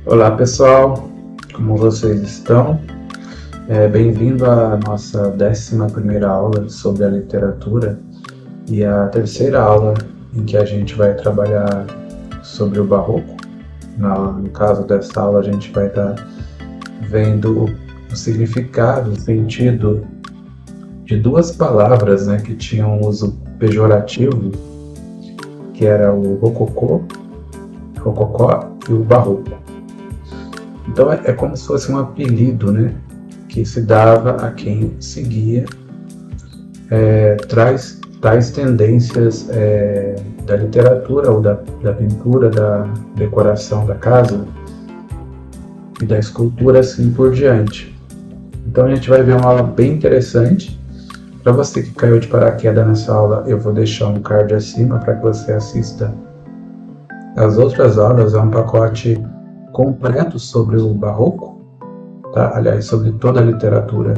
Olá pessoal, como vocês estão? Bem-vindo à nossa 11ª aula sobre a literatura e a terceira aula em que a gente vai trabalhar sobre o Barroco. No caso desta aula a gente vai estar vendo o significado, o sentido de duas palavras, que tinham um uso pejorativo, que era o rococó e o barroco. Então é como se fosse um apelido, que se dava a quem seguia tais tendências da literatura ou da pintura, da decoração da casa e da escultura, assim por diante. Então a gente vai ver uma aula bem interessante. Para você que caiu de paraquedas nessa aula, eu vou deixar um card acima para que você assista as outras aulas. É um pacote completo sobre o Barroco, tá? Aliás, sobre toda a literatura,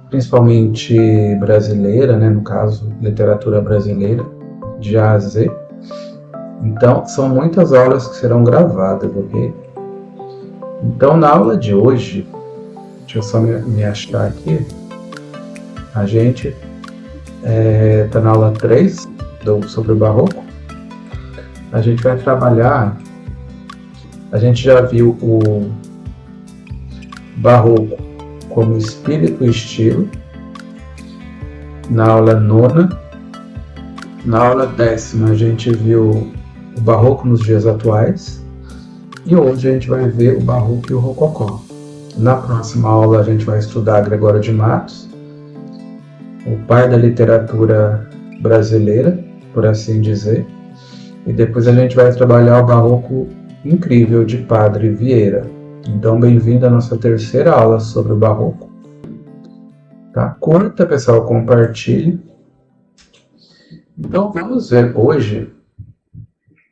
principalmente brasileira, no caso, literatura brasileira, de A a Z. Então, são muitas aulas que serão gravadas, ok? Então, na aula de hoje, deixa eu só me achar aqui, a gente está na aula 3 sobre o Barroco. A gente vai trabalhar. A gente já viu o Barroco como espírito e estilo na aula 9ª. Na aula 10ª a gente viu o Barroco nos dias atuais e hoje a gente vai ver o Barroco e o Rococó. Na próxima aula a gente vai estudar Gregório de Matos, o pai da literatura brasileira, por assim dizer, e depois a gente vai trabalhar o Barroco incrível de Padre Vieira. Então, bem-vindo à nossa terceira aula sobre o Barroco. Tá? Curta, pessoal, compartilhe. Então, vamos ver hoje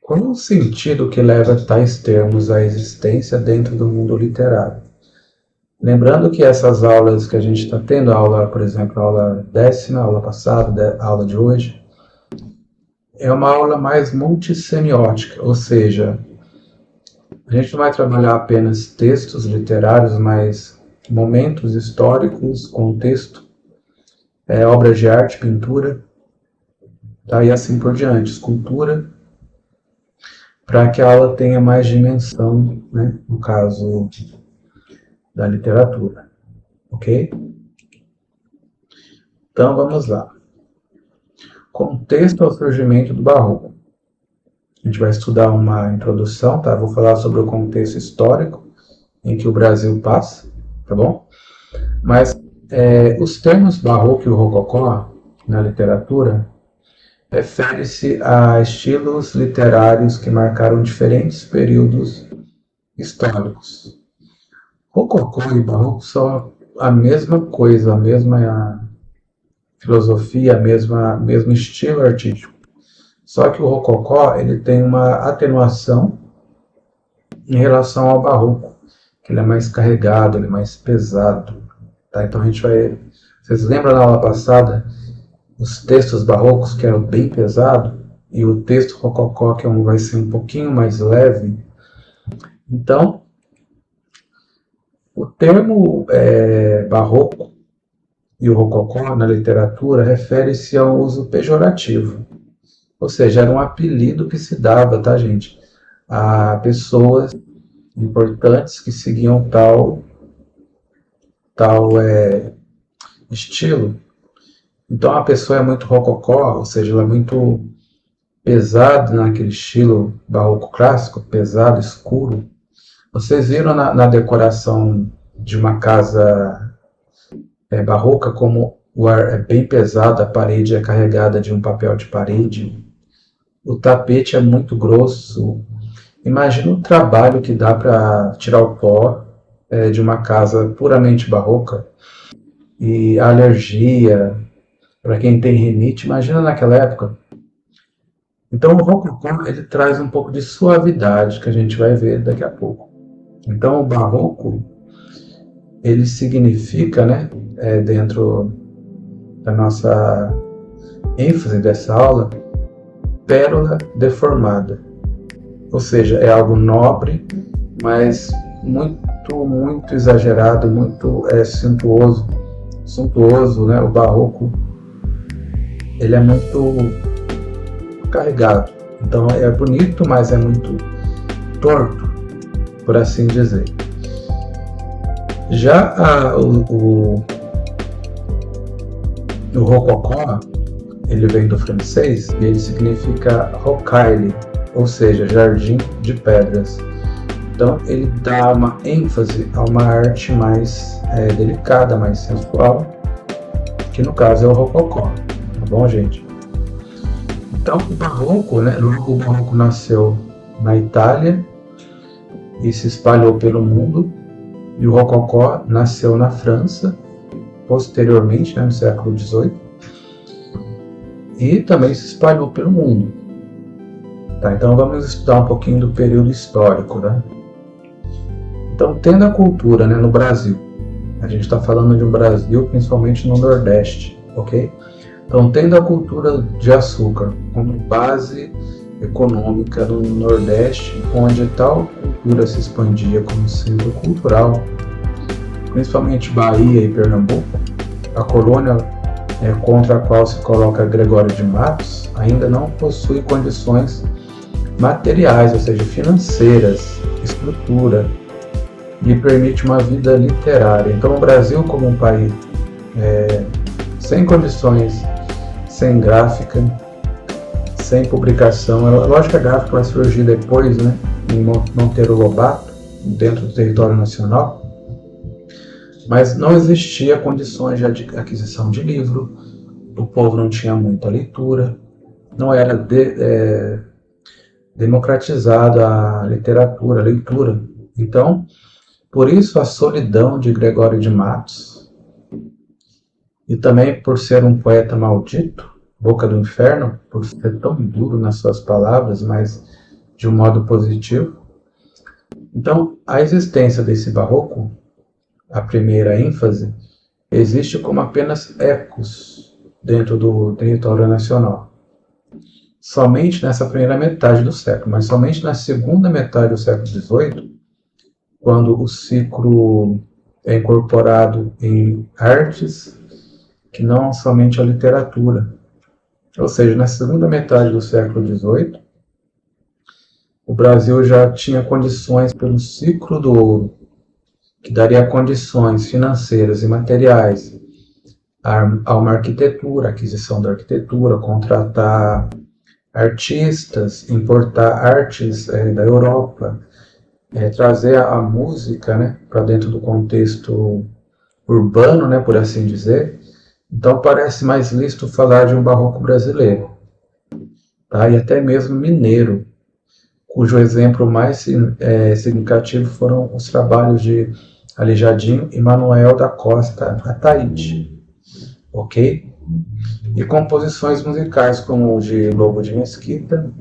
qual é o sentido que leva tais termos à existência dentro do mundo literário. Lembrando que essas aulas que a gente está tendo, a aula, por exemplo, a aula 10ª, a aula passada, a aula de hoje, é uma aula mais multissemiótica, ou seja, a gente não vai trabalhar apenas textos literários, mas momentos históricos, contexto, obras de arte, pintura, tá? E assim por diante, escultura, para que a aula tenha mais dimensão, no caso da literatura, ok? Então vamos lá. Contexto ao surgimento do Barroco. A gente vai estudar uma introdução, tá? Vou falar sobre o contexto histórico em que o Brasil passa, tá bom? Mas os termos Barroco e Rococó na literatura refere-se a estilos literários que marcaram diferentes períodos históricos. Rococó e Barroco são a mesma coisa, a mesma filosofia, mesmo estilo artístico. Só que o Rococó ele tem uma atenuação em relação ao Barroco, que ele é mais carregado, ele é mais pesado. Tá? Então a gente vai... Vocês lembram na aula passada os textos barrocos que eram bem pesados e o texto Rococó que vai ser um pouquinho mais leve? Então, o termo barroco e o rococó na literatura refere-se ao uso pejorativo. Ou seja, era um apelido que se dava, tá, gente, a pessoas importantes que seguiam tal estilo. Então, a pessoa é muito rococó, ou seja, ela é muito pesada naquele estilo barroco clássico, pesado, escuro. Vocês viram na decoração de uma casa barroca como o ar é bem pesado, a parede é carregada de um papel de parede, o tapete é muito grosso. Imagina o trabalho que dá para tirar o pó de uma casa puramente barroca. E a alergia, para quem tem rinite, imagina naquela época. Então o rococó ele traz um pouco de suavidade, que a gente vai ver daqui a pouco. Então o barroco ele significa, dentro da nossa ênfase dessa aula, pérola deformada. Ou seja, é algo nobre mas muito exagerado, muito suntuoso, né? O barroco, ele é muito carregado. Então é bonito, mas é muito torto, por assim dizer. Já o rococó, ele vem do francês e ele significa rocaille, ou seja, jardim de pedras. Então ele dá uma ênfase a uma arte mais delicada, mais sensual, que no caso é o rococó, tá bom, gente? Então o barroco, né? O barroco nasceu na Itália e se espalhou pelo mundo, e o rococó nasceu na França posteriormente, né, no século XVIII, e também se espalhou pelo mundo. Tá, então vamos estudar um pouquinho do período histórico, né? Então, tendo a cultura, né, no Brasil, a gente está falando de um Brasil principalmente no Nordeste, ok? Então, tendo a cultura de açúcar como base econômica no Nordeste, onde tal cultura se expandia como centro cultural, principalmente Bahia e Pernambuco, a colônia contra a qual se coloca Gregório de Matos ainda não possui condições materiais, ou seja, financeiras, estrutura, lhe permite uma vida literária. Então o Brasil, como um país sem condições, sem gráfica, sem publicação, a lógica gráfica vai surgir depois, né, em Monteiro Lobato, dentro do território nacional, mas não existia condições de aquisição de livro, o povo não tinha muita leitura, não era democratizada a literatura, a leitura. Então, por isso a solidão de Gregório de Matos, e também por ser um poeta maldito, boca do inferno, por ser tão duro nas suas palavras, mas de um modo positivo. Então, a existência desse barroco, a primeira ênfase, existe como apenas ecos dentro do território nacional. Somente nessa primeira metade do século, mas somente na segunda metade do século XVIII, quando o ciclo é incorporado em artes que não somente a literatura. Ou seja, na segunda metade do século XVIII, o Brasil já tinha condições pelo ciclo do ouro, que daria condições financeiras e materiais a uma arquitetura, aquisição da arquitetura, contratar artistas, importar artes da Europa, trazer a música, né, para dentro do contexto urbano, né, por assim dizer. Então parece mais lícito falar de um barroco brasileiro, tá? E até mesmo mineiro, cujo exemplo mais significativo foram os trabalhos de Aleijadinho e Manuel da Costa Ataíde, ok? E composições musicais como o de Lobo de Mesquita,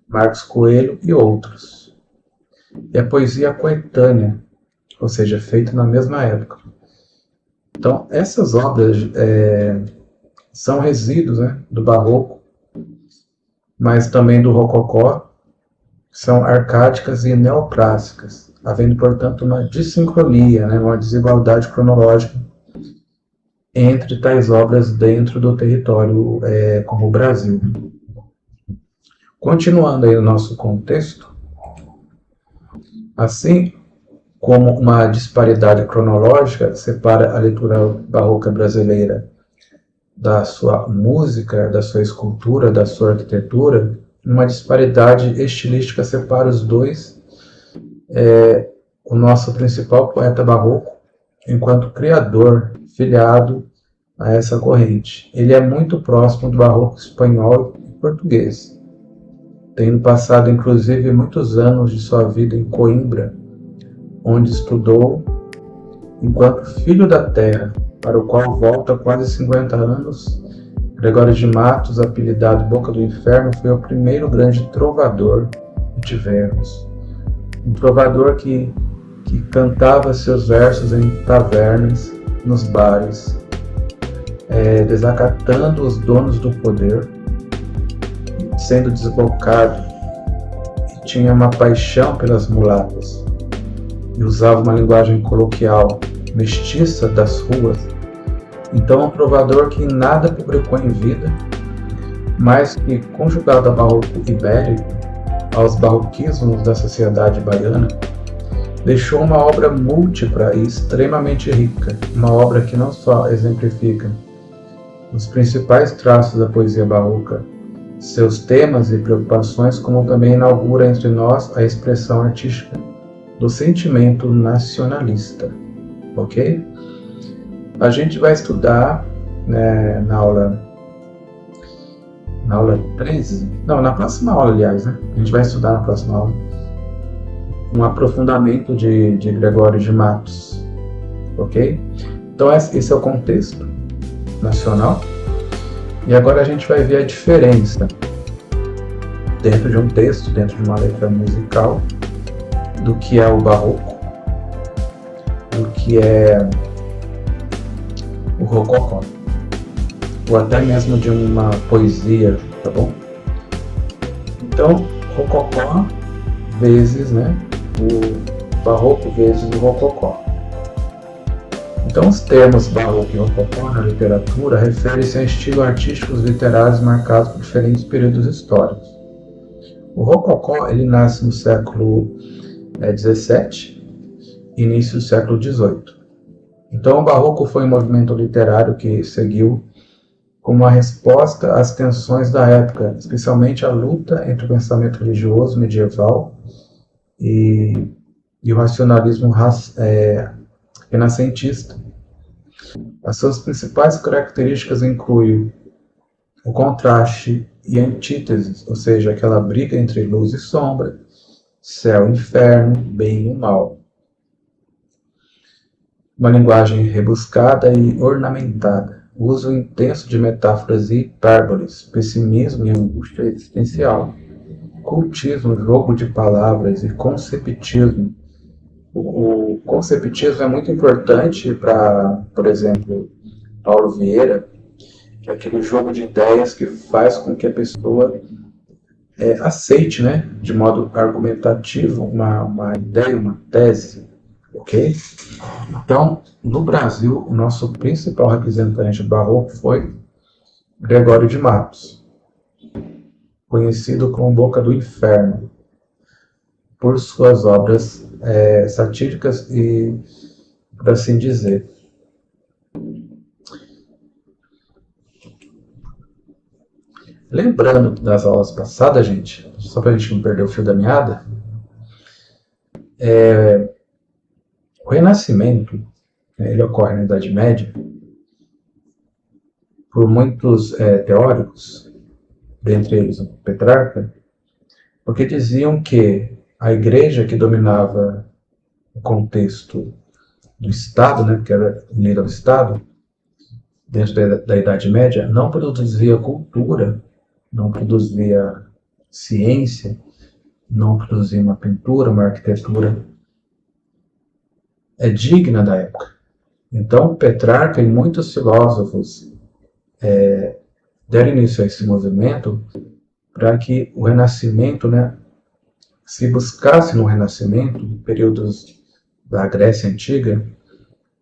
Marcos Coelho e outros. E a poesia coetânea, ou seja, feita na mesma época. Então, essas obras são resíduos, né, do barroco, mas também do rococó, são arcádicas e neoclássicas, havendo, portanto, uma dissincronia, né, uma desigualdade cronológica entre tais obras dentro do território como o Brasil. Continuando aí o nosso contexto, assim como uma disparidade cronológica separa a leitura barroca brasileira da sua música, da sua escultura, da sua arquitetura, uma disparidade estilística separa os dois. O nosso principal poeta barroco, enquanto criador, filiado a essa corrente. Ele é muito próximo do barroco espanhol e português, tendo passado inclusive muitos anos de sua vida em Coimbra, onde estudou enquanto filho da terra, para o qual volta há quase 50 anos. Gregório de Matos, apelidado Boca do Inferno, foi o primeiro grande trovador que tivemos. Um trovador que cantava seus versos em tavernas, nos bares, desacatando os donos do poder, sendo desbocado e tinha uma paixão pelas mulatas e usava uma linguagem coloquial mestiça das ruas. Então, um trovador que nada publicou em vida, mas que, conjugado ao barroco ibérico, aos barroquismos da sociedade baiana, deixou uma obra múltipla e extremamente rica, uma obra que não só exemplifica os principais traços da poesia barroca, seus temas e preocupações, como também inaugura entre nós a expressão artística do sentimento nacionalista, ok? A gente vai estudar, né, na aula 13, não, na próxima aula, aliás, né? A gente vai estudar na próxima aula um aprofundamento de Gregório de Matos, ok? Então esse é o contexto nacional. E agora a gente vai ver a diferença dentro de um texto, dentro de uma letra musical, do que é o barroco, do que é o rococó, ou até mesmo de uma poesia, tá bom? Então, rococó vezes, né, o barroco vezes o rococó. Então, os termos barroco e rococó na literatura referem-se a estilos artísticos literários marcados por diferentes períodos históricos. O rococó ele nasce no século XVII, início do século XVIII. Então, o barroco foi um movimento literário que seguiu como uma resposta às tensões da época, especialmente a luta entre o pensamento religioso medieval e o racionalismo renascentista. As suas principais características incluem o contraste e antíteses, ou seja, aquela briga entre luz e sombra, céu e inferno, bem e mal. Uma linguagem rebuscada e ornamentada, uso intenso de metáforas e hipérboles, pessimismo e angústia existencial, cultismo, jogo de palavras e conceptismo. O conceptismo é muito importante para, por exemplo, Paulo Vieira, que é aquele jogo de ideias que faz com que a pessoa aceite, né, de modo argumentativo uma ideia, uma tese, ok? Então, no Brasil, o nosso principal representante barroco foi Gregório de Matos, conhecido como Boca do Inferno, por suas obras satíricas e, por assim dizer. Lembrando das aulas passadas, gente, só para a gente não perder o fio da meada, o Renascimento, ele ocorre na Idade Média, por muitos teóricos, dentre eles o Petrarca, porque diziam que a igreja que dominava o contexto do Estado, né, que era unida ao Estado, dentro da Idade Média, não produzia cultura, não produzia ciência, não produzia uma pintura, uma arquitetura digna da época. Então, Petrarca e muitos filósofos deram início a esse movimento para que o Renascimento, né, se buscasse no Renascimento, períodos da Grécia Antiga,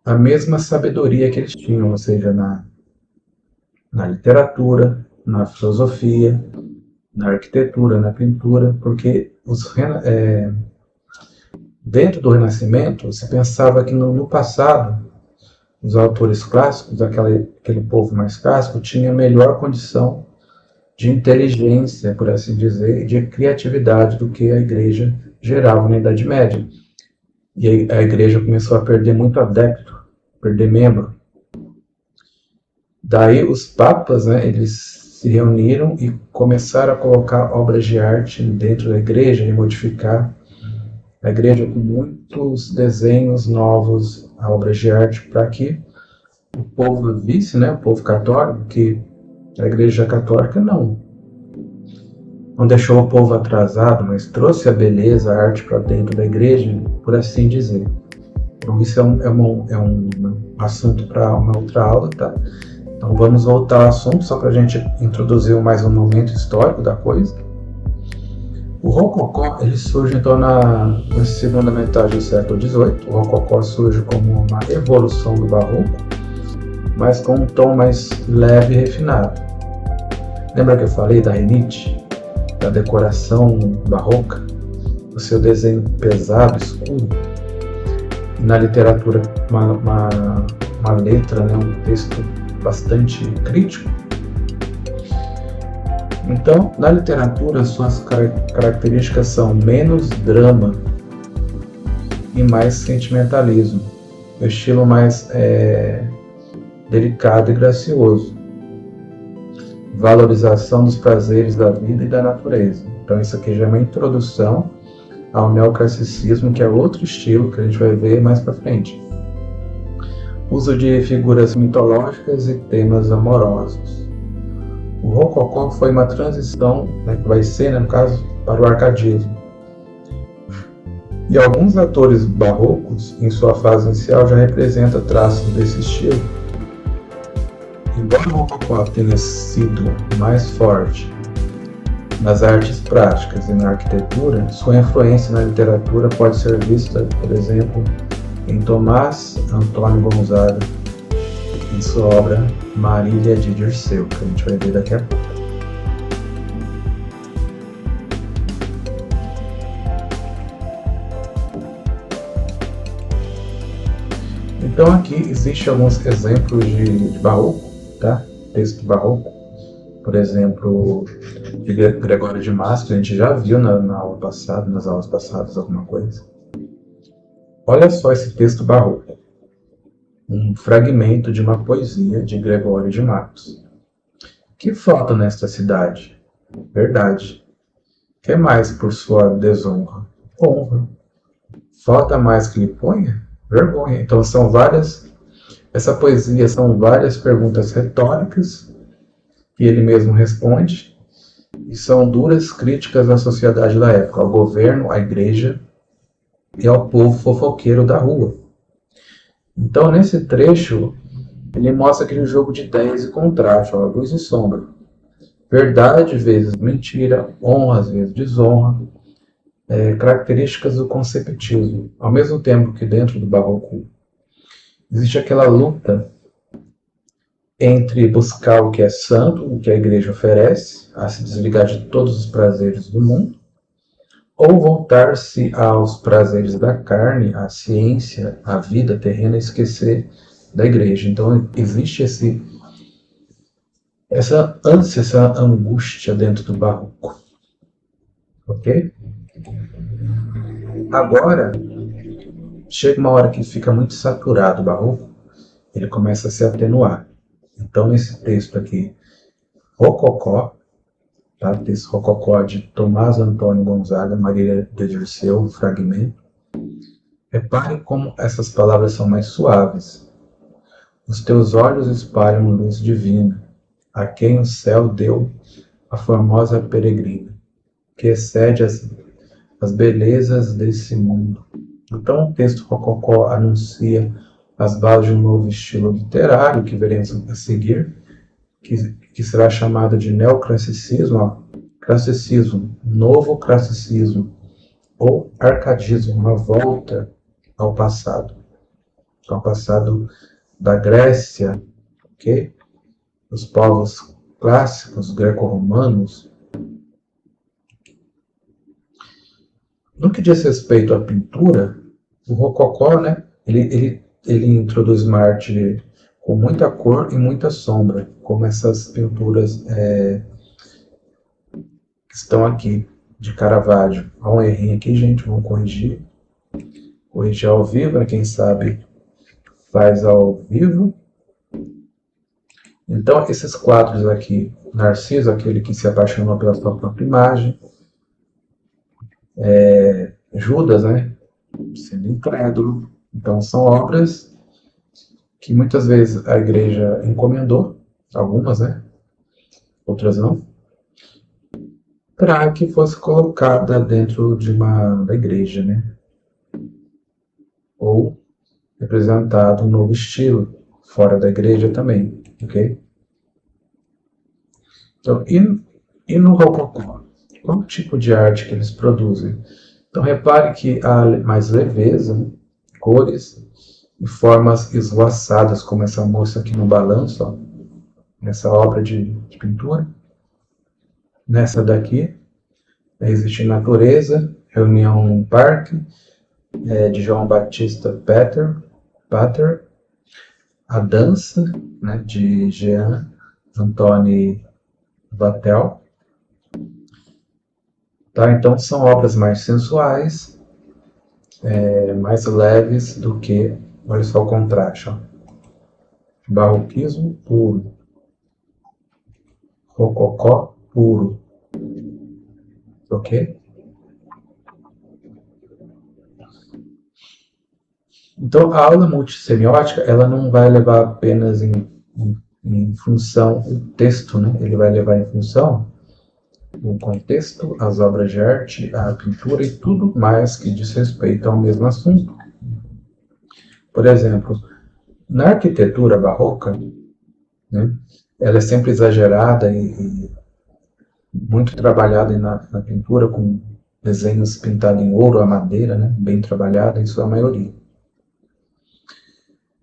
a mesma sabedoria que eles tinham, ou seja, na literatura, na filosofia, na arquitetura, na pintura, porque dentro do Renascimento se pensava que no passado os autores clássicos, aquele povo mais clássico, tinha melhor condição de inteligência, por assim dizer, e de criatividade do que a igreja gerava na Idade Média. E a igreja começou a perder muito adepto, perder membro. Daí os papas, né, eles se reuniram e começaram a colocar obras de arte dentro da igreja e modificar a igreja com muitos desenhos novos, obras de arte, para que o povo visse, né, o povo católico, que a igreja católica não deixou o povo atrasado, mas trouxe a beleza, a arte para dentro da igreja, por assim dizer. Então isso é um assunto para uma outra aula, tá? Então vamos voltar ao assunto, só para a gente introduzir mais um momento histórico da coisa. O Rococó ele surge então na segunda metade do século XVIII. O Rococó surge como uma evolução do Barroco, mas com um tom mais leve e refinado. Lembra que eu falei da rinite, da decoração barroca, do seu desenho pesado, escuro? E na literatura, uma letra, né, um texto bastante crítico. Então, na literatura, suas características são menos drama e mais sentimentalismo, o estilo mais delicado e gracioso, valorização dos prazeres da vida e da natureza. Então, isso aqui já é uma introdução ao neoclassicismo, que é outro estilo que a gente vai ver mais para frente. Uso de figuras mitológicas e temas amorosos. O Rococó foi uma transição, né, que vai ser, né, no caso, para o arcadismo. E alguns atores barrocos, em sua fase inicial, já representam traços desse estilo. Embora o Rococó tenha sido mais forte nas artes práticas e na arquitetura, sua influência na literatura pode ser vista, por exemplo, em Tomás Antônio Gonzaga, em sua obra Marília de Dirceu, que a gente vai ver daqui a pouco. Então aqui existem alguns exemplos de barroco, tá? Texto barroco, por exemplo, de Gregório de Matos, que a gente já viu na aula passada, nas aulas passadas alguma coisa. Olha só esse texto barroco. Um fragmento de uma poesia de Gregório de Matos. Que falta nesta cidade? Verdade. Que mais por sua desonra? Honra. Falta mais que lhe ponha? Vergonha. Então essa poesia são várias perguntas retóricas que ele mesmo responde e são duras críticas à sociedade da época, ao governo, à igreja e ao povo fofoqueiro da rua. Então, nesse trecho, ele mostra aquele jogo de ideias e contraste, ó, luz e sombra. Verdade, vezes mentira, honra, às vezes desonra, características do conceptismo. Ao mesmo tempo que dentro do barroco existe aquela luta entre buscar o que é santo, o que a igreja oferece, a se desligar de todos os prazeres do mundo, ou voltar-se aos prazeres da carne, à ciência, à vida terrena, e esquecer da igreja. Então existe essa ânsia, essa angústia dentro do barroco. Ok? Agora, chega uma hora que fica muito saturado o barroco, ele começa a se atenuar. Então esse texto aqui, Rococó, tá? Texto Rococó de Tomás Antônio Gonzaga, Marília de Dirceu, um fragmento. Repare como essas palavras são mais suaves. Os teus olhos espalham luz divina, a quem o céu deu a formosa peregrina, que excede as belezas desse mundo. Então o texto Rococó anuncia as bases de um novo estilo literário que veremos a seguir, que será chamado de neoclassicismo, classicismo, novo classicismo, ou arcadismo, uma volta ao passado da Grécia, okay? Os povos clássicos greco-romanos. No que diz respeito à pintura, o Rococó, né, ele introduz uma arte com muita cor e muita sombra, como essas pinturas que estão aqui, de Caravaggio. Há um errinho aqui, gente, vamos corrigir. Corrigir ao vivo, né? Quem sabe faz ao vivo. Então, esses quadros aqui, Narciso, aquele que se apaixonou pela sua própria imagem, Judas, né, sendo incrédulo. Então, são obras que muitas vezes a igreja encomendou, algumas, né, outras não, para que fosse colocada dentro da igreja, né, ou representado um novo estilo fora da igreja também, ok? Então, e no Rococó? qual tipo de arte que eles produzem. Então repare que há mais leveza, cores e formas esvoaçadas, como essa moça aqui no balanço, ó, nessa obra de pintura. Nessa daqui, Existe Natureza, Reunião num Parque, de João Batista Pater, A Dança, né, de Jean Antoine Vatel. Tá? Então são obras mais sensuais, mais leves do que, olha só o contraste, ó. Barroquismo puro, rococó puro, ok? Então a aula multissemiótica ela não vai levar apenas em função o texto, né? Ele vai levar em função o contexto, as obras de arte, a pintura e tudo mais que diz respeito ao mesmo assunto. Por exemplo, na arquitetura barroca, né, ela é sempre exagerada e muito trabalhada na pintura, com desenhos pintados em ouro, a madeira, né, bem trabalhada em sua maioria.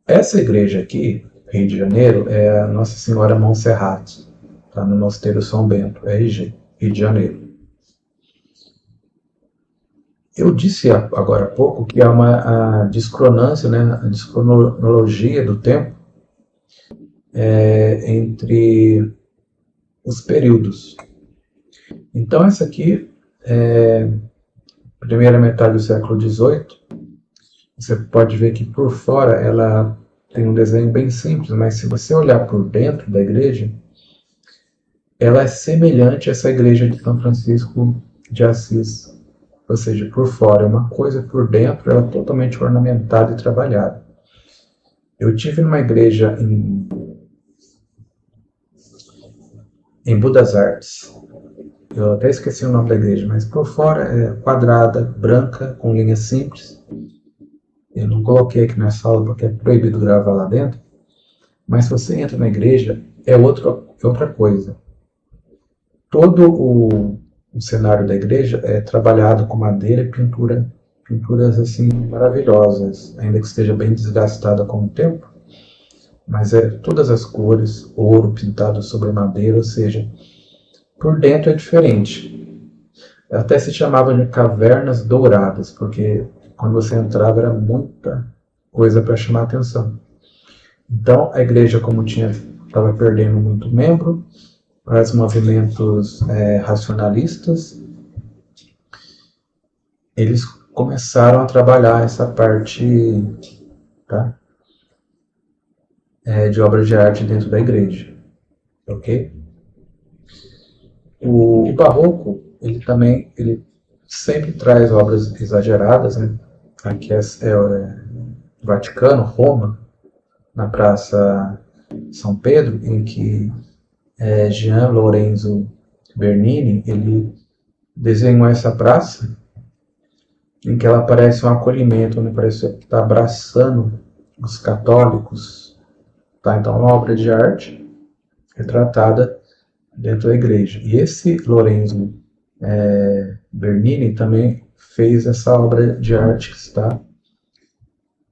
Essa igreja aqui, Rio de Janeiro, é a Nossa Senhora Monserrate, tá, no Mosteiro São Bento, RG, Rio de Janeiro. Eu disse agora há pouco que há uma discronância, né, a discronologia do tempo entre os períodos. Então essa aqui é a primeira metade do século XVIII. Você pode ver que por fora ela tem um desenho bem simples, mas se você olhar por dentro da igreja, ela é semelhante a essa igreja de São Francisco de Assis. Ou seja, por fora é uma coisa, por dentro ela é totalmente ornamentada e trabalhada. Eu tive numa igreja em Budas Artes. Eu até esqueci o nome da igreja, mas por fora é quadrada, branca, com linhas simples. Eu não coloquei aqui nessa aula porque é proibido gravar lá dentro. Mas se você entra na igreja, é outra coisa. Todo o cenário da igreja é trabalhado com madeira e pinturas assim maravilhosas, ainda que esteja bem desgastada com o tempo. Mas é todas as cores, ouro pintado sobre madeira, ou seja, por dentro é diferente. Até se chamava de cavernas douradas, porque quando você entrava era muita coisa para chamar a atenção. Então a igreja, como estava perdendo muito membro para os movimentos racionalistas, eles começaram a trabalhar essa parte, tá, de obras de arte dentro da igreja, ok? O barroco, ele sempre traz obras exageradas, né? Aqui é o Vaticano, Roma, na Praça São Pedro, em que Gian Lorenzo Bernini ele desenhou essa praça, em que ela parece um acolhimento, onde parece que está abraçando os católicos. Tá? Então é uma obra de arte retratada dentro da igreja. E esse Lorenzo Bernini também fez essa obra de arte que está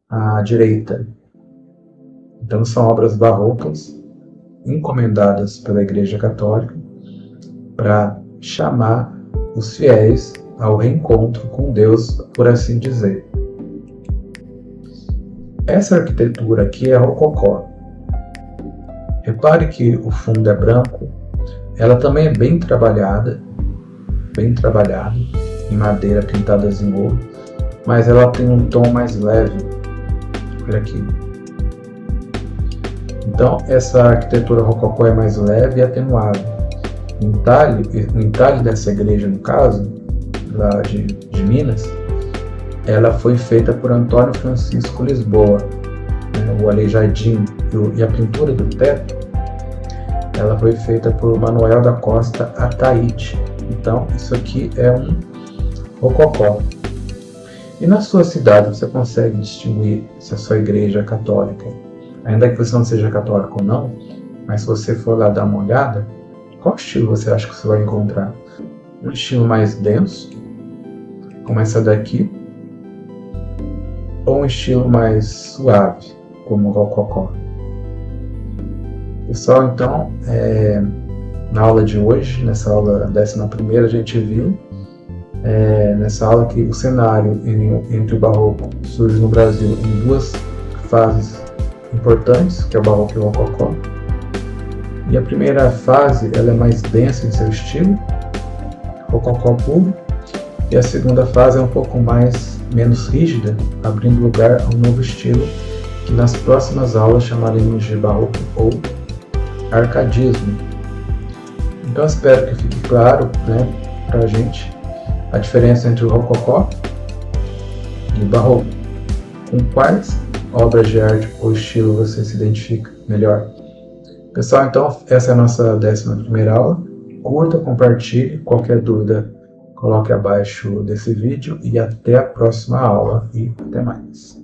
à direita. Então são obras barrocas encomendadas pela Igreja Católica para chamar os fiéis ao reencontro com Deus, por assim dizer. Essa arquitetura aqui é rococó. Repare que o fundo é branco. Ela também é bem trabalhada, em madeira pintadas em ouro, mas ela tem um tom mais leve. Olha aqui. Então essa arquitetura rococó é mais leve e atenuada. O entalhe dessa igreja, no caso, lá de Minas, ela foi feita por Antônio Francisco Lisboa, né, o aleijadinho e a pintura do teto, ela foi feita por Manuel da Costa Ataíde. Então isso aqui é um rococó. E na sua cidade você consegue distinguir se a sua igreja é católica? Ainda que você não seja católico ou não, mas se você for lá dar uma olhada, qual estilo você acha que você vai encontrar? um estilo mais denso, como essa daqui, ou um estilo mais suave, como o rococó. Pessoal, então, na aula de hoje, nessa aula 11ª, a gente viu nessa aula que o cenário entre o Barroco surge no Brasil em duas fases importantes, que é o Barroco e o Rococó. E a primeira fase ela é mais densa em seu estilo, Rococó puro, e a segunda fase é um pouco menos rígida, abrindo lugar a um novo estilo que nas próximas aulas chamaremos de Barroco ou Arcadismo. Então espero que fique claro, para a gente a diferença entre o Rococó e o Barroco. Com quais obras de arte ou estilo você se identifica melhor? Pessoal, então essa é a nossa 11ª aula. Curta, compartilhe, qualquer dúvida coloque abaixo desse vídeo e até a próxima aula e até mais.